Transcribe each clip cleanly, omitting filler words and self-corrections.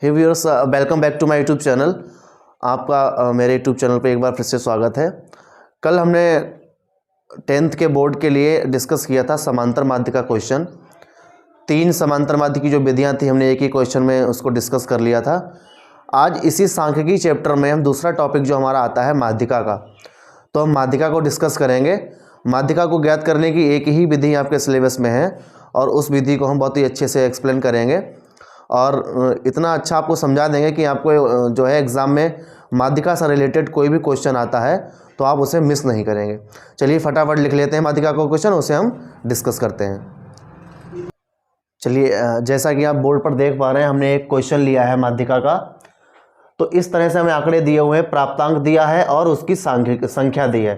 Hey viewers, welcome back to my YouTube channel. आपका मेरे YouTube channel पे एक बार फिर से स्वागत है। कल हमने 10th के बोर्ड के लिए डिस्कस किया था समांतर माध्य का क्वेश्चन। 3 समांतर माध्य की जो विधियां थी हमने एक ही क्वेश्चन में उसको डिस्कस कर लिया था। आज इसी सांख्यिकी चैप्टर में हम दूसरा टॉपिक जो हमारा आता है माध्यिका का, तो हम माध्यिका को डिस्कस करेंगे। माध्यिका को ज्ञात करने की एक ही विधि आपके सिलेबस में है और उस विधि को हम बहुत ही अच्छे से एक्सप्लेन करेंगे और इतना अच्छा आपको समझा देंगे कि आपको जो है एग्ज़ाम में माध्यिका से रिलेटेड कोई भी क्वेश्चन आता है तो आप उसे मिस नहीं करेंगे। चलिए फटाफट लिख लेते हैं माध्यिका का क्वेश्चन, उसे हम डिस्कस करते हैं। चलिए, जैसा कि आप बोर्ड पर देख पा रहे हैं, हमने एक क्वेश्चन लिया है माध्यिका का। तो इस तरह से हमें आंकड़े दिए हुए हैं, प्राप्तांक दिया है और उसकी संख्या दी है।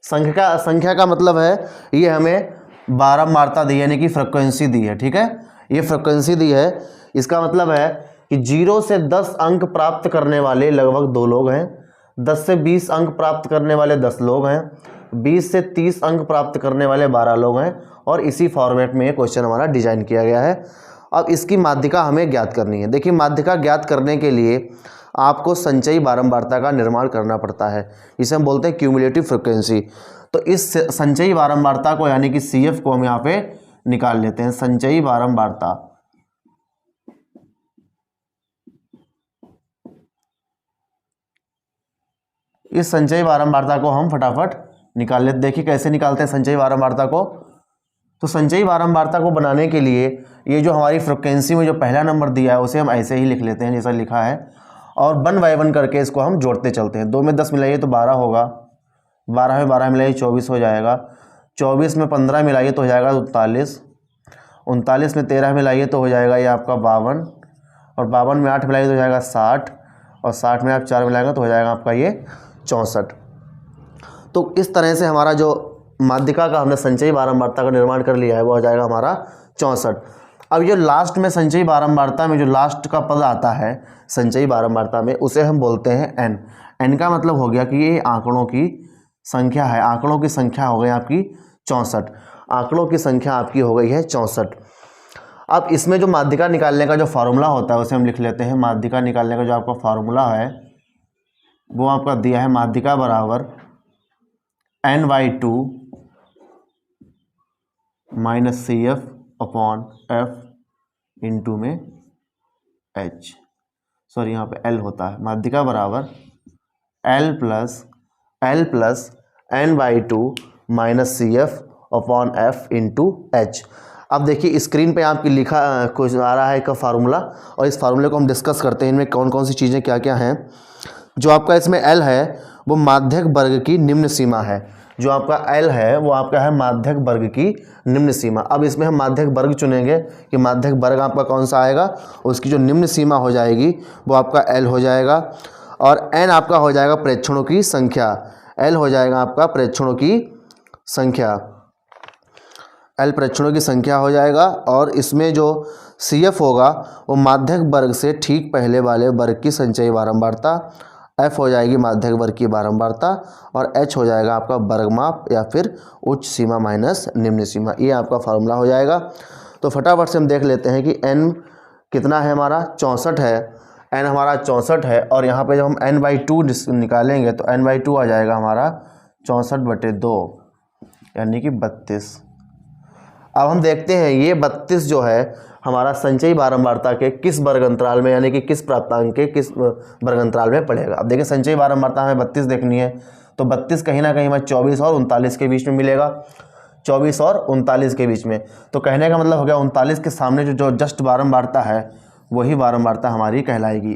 संख्या का मतलब है ये हमें बारंबारता दी है, यानी कि फ्रिक्वेंसी दी है। ठीक है, ये फ्रिक्वेंसी दी है। इसका मतलब है कि 0 से 10 अंक प्राप्त करने वाले लगभग 2 लोग हैं, 10 से 20 अंक प्राप्त करने वाले 10 लोग हैं, 20 से 30 अंक प्राप्त करने वाले 12 लोग हैं और इसी फॉर्मेट में ये क्वेश्चन हमारा डिजाइन किया गया है। अब इसकी माध्यिका हमें ज्ञात करनी है। देखिए, माध्यिका ज्ञात करने के लिए आपको संचयी बारंबारता का निर्माण करना पड़ता है, इसे हम बोलते हैं क्यूमुलेटिव फ्रिक्वेंसी। तो इस संचयी बारंबारता को यानी कि CF को हम यहाँ पे निकाल लेते हैं। संचयी बारंबारता, इस संचयी बारंबारता को हम फटाफट निकाल लेते। देखिए कैसे निकालते हैं संचयी बारंबारता को। तो संचयी बारंबारता को बनाने के लिए ये जो हमारी फ्रिक्वेंसी में जो पहला नंबर दिया है उसे हम ऐसे ही लिख लेते हैं जैसा लिखा है और 1 बाय 1 करके इसको हम जोड़ते चलते हैं। 2 में 10 मिलाइए तो 12 होगा, 12 में 12 मिलाइए 24 हो जाएगा, 24 में 15 मिलाइए तो हो जाएगा 39, 39 में 13 मिलाइए तो हो जाएगा ये आपका 52 और 52 में 8 मिलाइए तो हो जाएगा 60 और 60 में आप 4 मिलाएंगे तो हो जाएगा आपका ये 64। तो इस तरह से हमारा जो माध्यिका का हमने संचयी बारंबारता का निर्माण कर लिया है वो हो जाएगा हमारा 64। अब ये लास्ट में संचयी बारंबारता में जो लास्ट का पद आता है संचयी बारंबारता में उसे हम बोलते हैं n। n का मतलब हो गया कि ये आंकड़ों की संख्या है। आंकड़ों की संख्या हो गई आपकी 64। आंकड़ों की संख्या आपकी हो गई है 64। अब इसमें जो माध्यिका निकालने का जो फार्मूला होता है उसे हम लिख लेते हैं। माध्यिका निकालने का जो आपका फार्मूला है वो आपका दिया है, माध्यिका बराबर n/2 minus CF upon F into में H, सॉरी यहाँ पे L होता है। माध्यिका बराबर L plus n/2 minus CF upon F into H। अब देखिए स्क्रीन पे आपकी लिखा कुछ आ रहा है का फार्मूला और इस फार्मूले को हम डिस्कस करते हैं। इनमें कौन कौन सी चीज़ें क्या क्या हैं। जो आपका इसमें L है वो माध्यक वर्ग की निम्न सीमा है। जो आपका L है वो आपका है माध्यक वर्ग की निम्न सीमा। अब इसमें हम माध्यक वर्ग चुनेंगे कि माध्यक वर्ग आपका कौन सा आएगा, उसकी जो निम्न सीमा हो जाएगी वो आपका L हो जाएगा और n आपका हो जाएगा प्रेक्षणों की संख्या। L हो जाएगा आपका प्रेक्षणों की संख्या, L प्रेक्षणों की संख्या हो जाएगा और इसमें जो CF होगा वो माध्यक वर्ग से ठीक पहले वाले वर्ग की संचयी बारंबारता, F हो जाएगी माध्यक वर्ग की बारंबारता और H हो जाएगा आपका वर्गमाप या फिर उच्च सीमा माइनस निम्न सीमा। ये आपका फार्मूला हो जाएगा। तो फटाफट से हम देख लेते हैं कि n कितना है हमारा, 64 है। n हमारा 64 है और यहाँ पे जब हम n/2 निकालेंगे तो n/2 आ जाएगा हमारा 64/2 यानी कि 32। अब हम देखते हैं ये 32 जो है हमारा संचयी बारंबारता के किस वर्ग अंतराल में यानी कि किस प्राप्तांक के किस वर्ग अंतराल में पड़ेगा। अब देखिए संचयी बारंबारता हमें 32 देखनी है तो 32 कहीं ना कहीं हमें 24 और 39 के बीच में मिलेगा, 24 और 39 के बीच में। तो कहने का मतलब हो गया 39 के सामने जो जस्ट बारंबारता है वही बारंबारता हमारी कहलाएगी।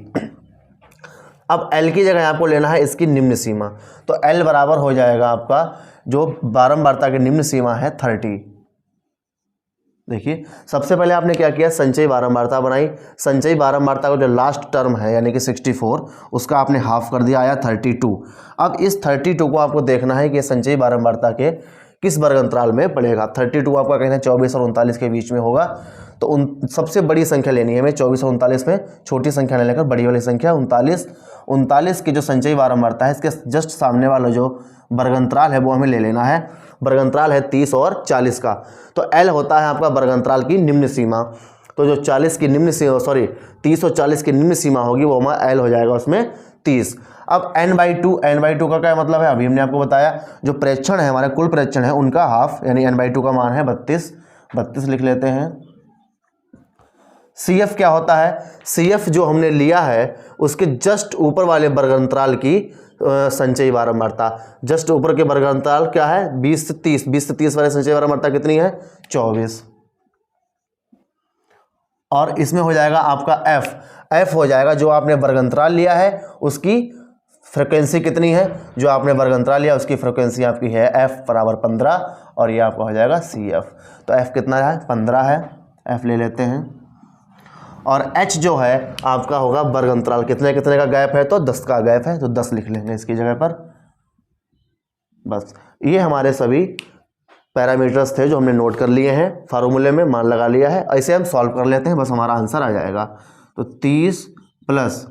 अब L की जगह आपको लेना है इसकी निम्न सीमा। तो L बराबर हो जाएगा आपका जो बारंबारता की निम्न सीमा है 30। देखिए सबसे पहले आपने क्या किया, संचयी बारंबारता बनाई। संचयी बारंबारता का जो लास्ट टर्म है यानी कि 64 उसका आपने हाफ कर दिया, आया 32। अब इस 32 को आपको देखना है कि संचयी बारंबारता के किस वर्ग अंतराल में पड़ेगा। 32 आपका कहना है 24 और 39 के बीच में होगा। तो उन सबसे बड़ी संख्या लेनी है हमें 24 और 39 में, छोटी संख्या लेकर बड़ी वाली संख्या 39 की जो संचयी बारंबारता है इसके जस्ट सामने वाला जो वर्गंतराल है वो हमें ले लेना है। वर्गंतराल है 30 और 40 का। तो L होता है आपका वर्गंतराल की निम्न सीमा। तो जो 40 की निम्न सीमा 30 और 40 की निम्न सीमा होगी वो हमारा L हो जाएगा उसमें 30। अब n/2 का क्या मतलब है, अभी हमने आपको बताया जो प्रेक्षण है हमारे कुल प्रेक्षण है उनका हाफ, यानी n/2 का मान है 32 लिख लेते हैं। CF क्या होता है, CF जो हमने लिया है उसके जस्ट ऊपर वाले वर्ग अंतराल की संचयी बारंबारता, जस्ट ऊपर के वर्ग अंतराल क्या है 20 से 30 वाले संचयी बारंबारता कितनी है 24। और इसमें हो जाएगा आपका F हो जाएगा जो आपने वर्ग अंतराल लिया है उसकी फ्रिक्वेंसी कितनी है, जो आपने वर्ग अंतराल लिया उसकी फ्रिक्वेंसी आपकी है F बराबर 15 और ये आपका हो जाएगा CF। तो F कितना है 15 है, F ले लेते हैं। और H जो है आपका होगा वर्ग अंतराल कितने का गैप है, तो 10 का गैप है, तो 10 लिख लेंगे इसकी जगह पर। बस ये हमारे सभी पैरामीटर्स थे जो हमने नोट कर लिए हैं, फार्मूले में मान लगा लिया है, ऐसे हम सॉल्व कर लेते हैं, बस हमारा आंसर आ जाएगा। तो 30 प्लस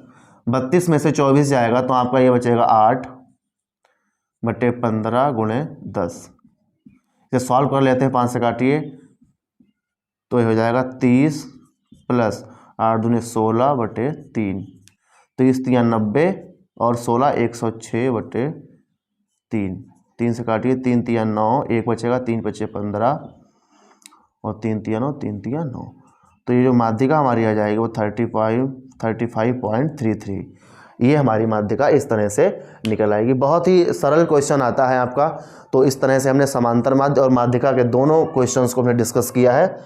32 में से 24 जाएगा तो आपका ये बचेगा 8/15 गुणे 10। इसे सॉल्व कर लेते हैं, 5 से काटिए तो ये हो जाएगा 30 प्लस 8 दूनी 16/3, 30 3 90 और 16 106/3, 3 से काटिए 3 3 9, 1 बचेगा 3 5 15 और 3 3 9 3 3 9। तो ये जो माध्यिका हमारी आ जाएगी वो 35.33। ये हमारी माध्यिका इस तरह से निकल आएगी। बहुत ही सरल क्वेश्चन आता है आपका। तो इस तरह से हमने समांतर माध्य और माध्यिका के दोनों क्वेश्चंस को हमने डिस्कस किया है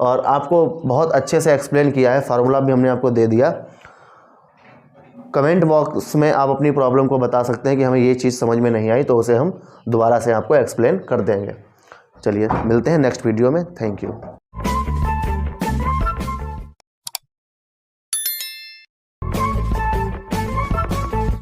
और आपको बहुत अच्छे से एक्सप्लेन किया है, फार्मूला भी हमने आपको दे दिया। कमेंट बॉक्स में आप अपनी प्रॉब्लम को बता सकते हैं कि हमें ये चीज़ समझ में नहीं आई, तो उसे हम दोबारा से आपको एक्सप्लेन कर देंगे। चलिए मिलते हैं नेक्स्ट वीडियो में। Thank you.